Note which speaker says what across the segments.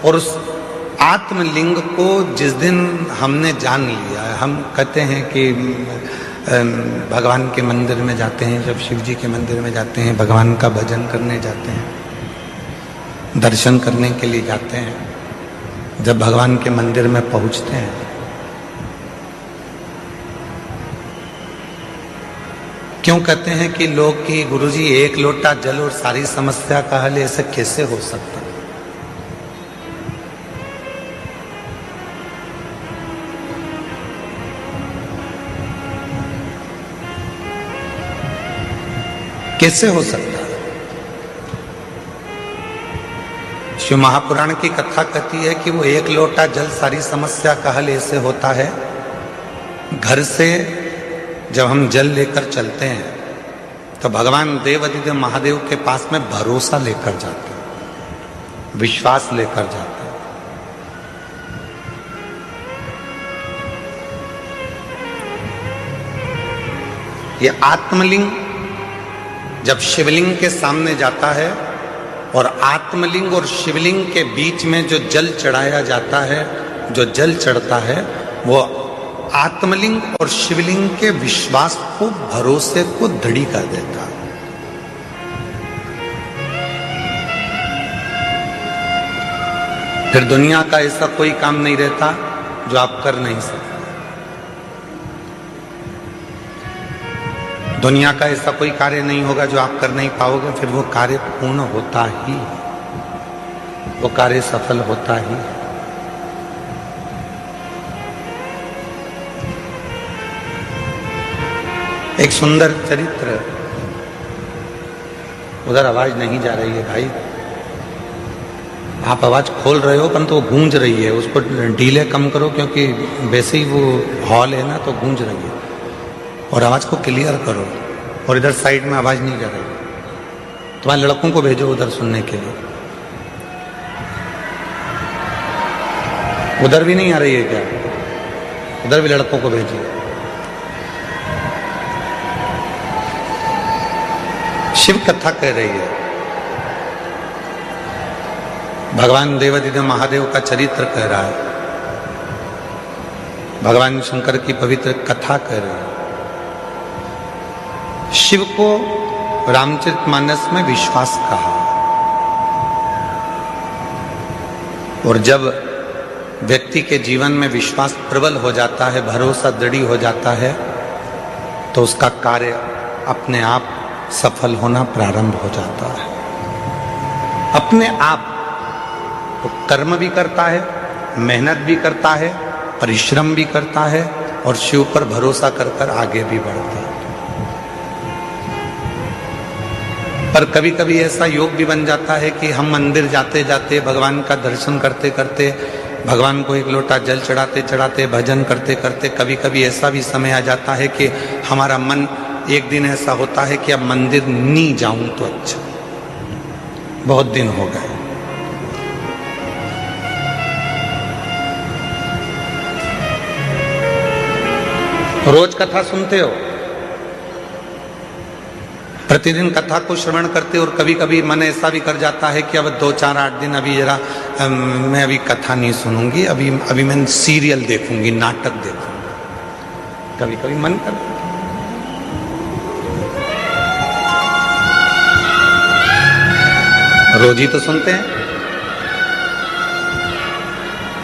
Speaker 1: और उस आत्मलिंग को जिस दिन हमने जान लिया, हम कहते हैं कि भगवान के मंदिर में जाते हैं, जब शिव जी के मंदिर में जाते हैं, भगवान का भजन करने जाते हैं, दर्शन करने के लिए जाते हैं, जब भगवान के मंदिर में पहुंचते हैं क्यों कहते हैं कि लोग कि गुरुजी एक लोटा जल और सारी समस्या का हल, ऐसे कैसे हो सकता? कैसे हो सकता है? शिव महापुराण की कथा कहती है कि वो एक लोटा जल सारी समस्या का हल ऐसे होता है। घर से जब हम जल लेकर चलते हैं तो भगवान देवाधिदेव महादेव के पास में भरोसा लेकर जाते हैं, विश्वास लेकर जाते हैं। ये आत्मलिंग जब शिवलिंग के सामने जाता है और आत्मलिंग और शिवलिंग के बीच में जो जल चढ़ाया जाता है, जो जल चढ़ता है, वो आत्मलिंग और शिवलिंग के विश्वास को, भरोसे को दृढ़ कर देता है। फिर दुनिया का ऐसा कोई काम नहीं रहता जो आप कर नहीं सकते। दुनिया का ऐसा कोई कार्य नहीं होगा जो आप कर नहीं पाओगे। फिर वो कार्य पूर्ण होता ही, वो कार्य सफल होता ही। एक सुंदर चरित्र, उधर आवाज नहीं जा रही है भाई, आप आवाज खोल रहे हो परंतु वो गूंज रही है, उसको डीले कम करो क्योंकि वैसे ही वो हॉल है ना, तो गूंज रही है। और आवाज को क्लियर करो। और इधर साइड में आवाज नहीं जा रही, तुम्हारे लड़कों को भेजो उधर सुनने के लिए। उधर भी नहीं आ रही है क्या? उधर भी लड़कों को भेजिए। शिव कथा कह रही है, भगवान देवाधिदेव महादेव का चरित्र कह रहा है, भगवान शंकर की पवित्र कथा कह रही है। शिव को रामचरितमानस में विश्वास कहा। और जब व्यक्ति के जीवन में विश्वास प्रबल हो जाता है, भरोसा दृढ़ हो जाता है, तो उसका कार्य अपने आप सफल होना प्रारंभ हो जाता है। अपने आप वो कर्म भी करता है, मेहनत भी करता है, परिश्रम भी करता है और शिव पर भरोसा कर आगे भी बढ़ता है। पर कभी कभी ऐसा योग भी बन जाता है कि हम मंदिर जाते जाते, भगवान का दर्शन करते करते, भगवान को एक लोटा जल चढ़ाते चढ़ाते, भजन करते करते, कभी कभी ऐसा भी समय आ जाता है कि हमारा मन, एक दिन ऐसा होता है कि अब मंदिर नहीं जाऊं तो अच्छा, बहुत दिन हो गए। रोज कथा सुनते हो, प्रतिदिन कथा को श्रवण करते हो, और कभी कभी मन ऐसा भी कर जाता है कि अब 2-4-8 दिन अभी जरा मैं अभी कथा नहीं सुनूंगी, अभी मैं सीरियल देखूंगी, नाटक देखूंगी। कभी कभी मन करता है। रोज ही तो सुनते हैं,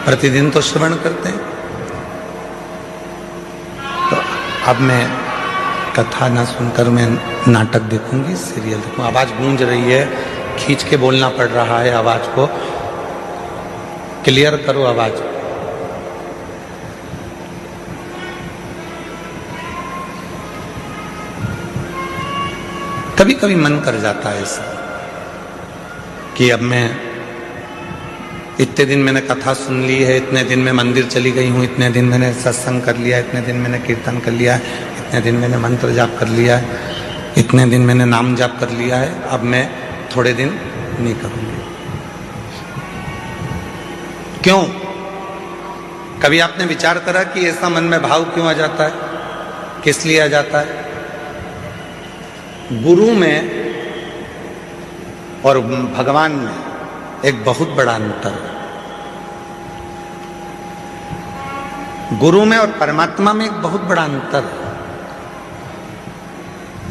Speaker 1: प्रतिदिन तो श्रवण करते हैं। तो अब मैं कथा ना सुनकर मैं नाटक देखूंगी, सीरियल देखूंगी। आवाज गूंज रही है, खींच के बोलना पड़ रहा है, आवाज को क्लियर करो आवाज। कभी कभी मन कर जाता है ऐसा कि अब मैं इतने दिन मैंने कथा सुन ली है, इतने दिन में मंदिर चली गई हूँ, इतने दिन मैंने सत्संग कर लिया, इतने दिन मैंने कीर्तन कर लिया है, इतने दिन मैंने मंत्र जाप कर लिया है, इतने दिन मैंने नाम जाप कर लिया है, अब मैं थोड़े दिन नहीं करूंगी। क्यों? कभी आपने विचार करा कि ऐसा मन में भाव क्यों आ जाता है? किस लिए आ जाता है? गुरु में और भगवान में एक बहुत बड़ा अंतर है। गुरु में और परमात्मा में एक बहुत बड़ा अंतर है।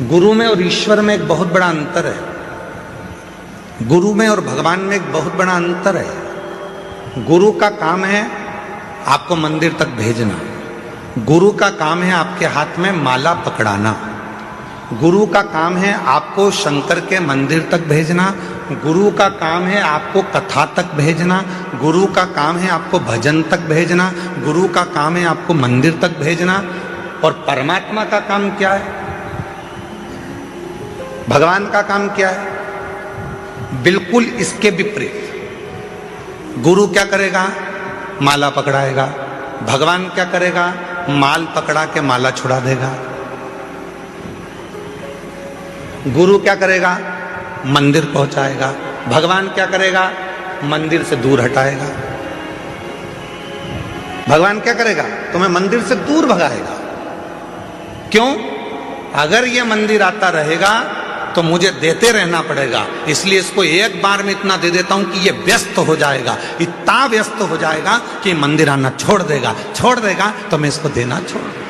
Speaker 1: गुरु में और ईश्वर में एक बहुत बड़ा अंतर है। गुरु में और भगवान में एक बहुत बड़ा अंतर है। गुरु का काम है आपको मंदिर तक भेजना। गुरु का काम है आपके हाथ में माला पकड़ाना। गुरु का काम है आपको शंकर के मंदिर तक भेजना। गुरु का काम है आपको कथा तक भेजना। गुरु का काम है आपको भजन तक भेजना। गुरु का काम है आपको मंदिर तक भेजना। और परमात्मा का काम क्या है? भगवान का काम क्या है? बिल्कुल इसके विपरीत। गुरु क्या करेगा? माला पकड़ाएगा। भगवान क्या करेगा? माल पकड़ा के माला छुड़ा देगा। गुरु क्या करेगा? मंदिर पहुंचाएगा। भगवान क्या करेगा? मंदिर से दूर हटाएगा। भगवान क्या करेगा? तुम्हें मंदिर से दूर भगाएगा। क्यों? अगर यह मंदिर आता रहेगा तो मुझे देते रहना पड़ेगा, इसलिए इसको एक बार में इतना दे देता हूं कि ये व्यस्त हो जाएगा, इतना व्यस्त हो जाएगा कि मंदिर आना छोड़ देगा तो मैं इसको देना छोड़ दूंगा।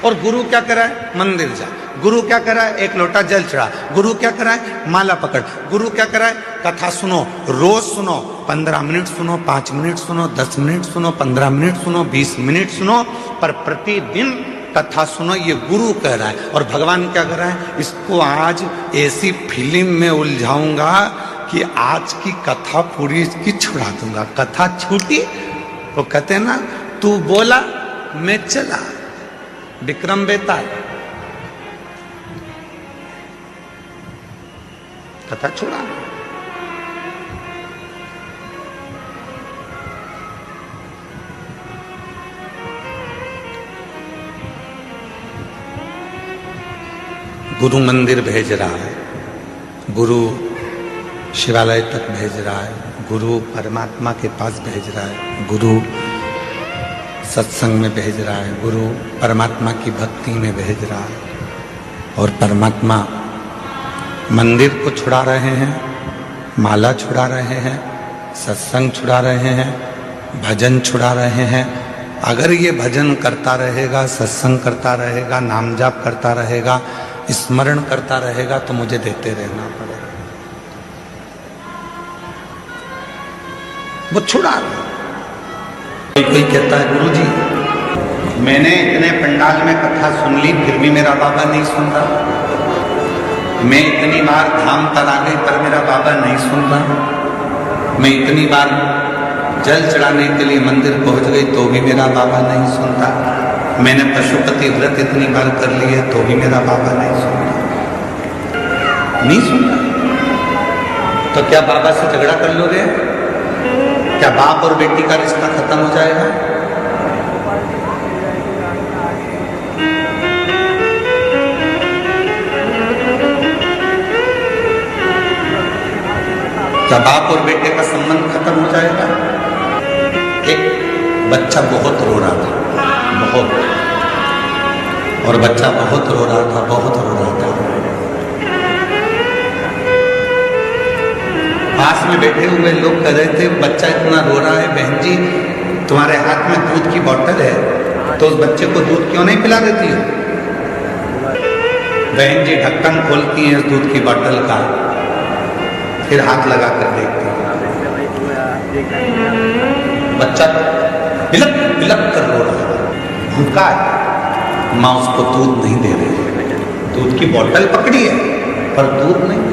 Speaker 1: और गुरु क्या कर रहा है? मंदिर जा। गुरु क्या कर रहा है? एक लोटा जल चढ़ा। गुरु क्या कर रहा है? माला पकड़। गुरु क्या कर रहा है? कथा सुनो, रोज सुनो, 15 मिनट सुनो, 5 मिनट सुनो, 10 मिनट सुनो, 15 मिनट सुनो, 20 मिनट सुनो, पर प्रतिदिन कथा सुनो। ये गुरु कह रहा है। और भगवान क्या कर रहा है? इसको आज ऐसी फिल्म में उलझाऊंगा कि आज की कथा पूरी इसकी छुड़ा दूंगा। कथा छूटी वो कहते हैं ना, तू बोला मैं चला, विक्रम बेताल। कथा छुड़ा। गुरु मंदिर भेज रहा है, गुरु शिवालय तक भेज रहा है, गुरु परमात्मा के पास भेज रहा है, गुरु सत्संग में भेज रहा है, गुरु परमात्मा की भक्ति में भेज रहा है। और परमात्मा मंदिर को छुड़ा रहे हैं, माला छुड़ा रहे हैं, सत्संग छुड़ा रहे हैं, भजन छुड़ा रहे हैं। अगर ये भजन करता रहेगा, सत्संग करता रहेगा, नाम जाप करता रहेगा, स्मरण करता रहेगा तो मुझे देते रहना पड़ेगा। वो छुड़ा रहा। कोई कहता है गुरुजी मैंने इतने पंडाल में कथा सुन ली फिर भी मेरा बाबा नहीं सुन रहा। मैं इतनी बार धाम तर आ गई पर मेरा बाबा नहीं सुन रहा। मैं इतनी बार जल चढ़ाने के लिए मंदिर पहुंच गई तो भी मेरा बाबा नहीं सुनता। मैंने पशुपति व्रत इतनी बार कर ली है तो भी मेरा बाबा नहीं सुनता। तो क्या बाबा से झगड़ा कर लोगे? क्या बाप और बेटी का रिश्ता खत्म हो जाएगा? क्या बाप और बेटे का संबंध खत्म हो जाएगा? एक बच्चा बहुत रो रहा था, बहुत, और बच्चा बहुत रो रहा था, बहुत रो रहा था। पास में बैठे हुए लोग कह रहे थे बच्चा इतना रो रहा है, बहन जी तुम्हारे हाथ में दूध की बोतल है तो उस बच्चे को दूध क्यों नहीं पिला देती हो? बहन जी ढक्कन खोलती हैं उस दूध की बोतल का, फिर हाथ लगा कर देखती हैं। बच्चा बिलक बिलक कर रो रहा है, भूखा है, माँ उसको दूध नहीं दे रही है। दूध की बोतल पकड़ी है पर दूध नहीं।